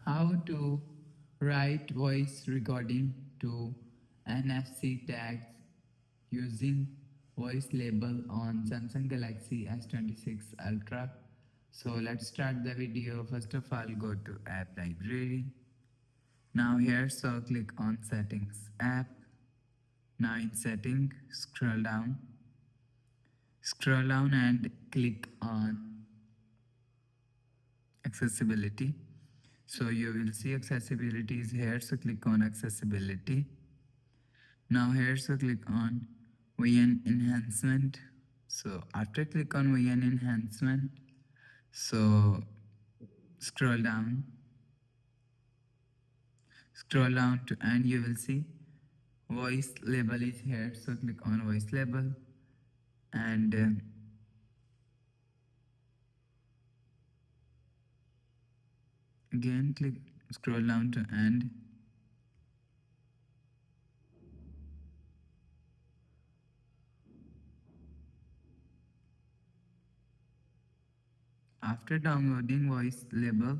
How to write voice recording to NFC tags using voice label on Samsung Galaxy S26 Ultra. So let's start the video. First of all, go to app library. Now here, so click on settings app. Now in setting, scroll down and click on accessibility. So you will see accessibility is here, so click on accessibility. Now here, so click on VN enhancement. So after click on VN enhancement, so scroll down to and you will see voice label is here, so click on voice label and again scroll down to end. After downloading voice label,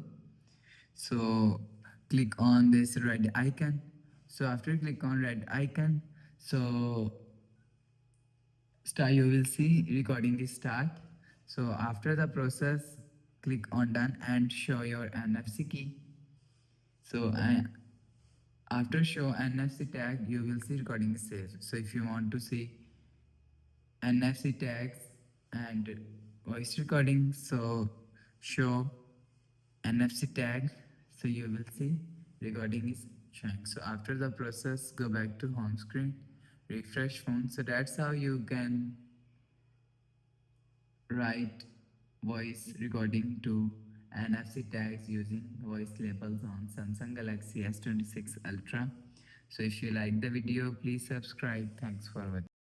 so click on this red icon. So after click on red icon, so start, you will see recording is start. So after the process, click on done and show your NFC key. So after show NFC tag, you will see recording is saved. So if you want to see NFC tags and voice recording, so show NFC tag, so you will see recording is showing. So after the process, go back to home screen, refresh phone. So that's how you can write voice recording to NFC tags using voice labels on Samsung Galaxy S26 Ultra. So if you like the video, please subscribe. Thanks for watching.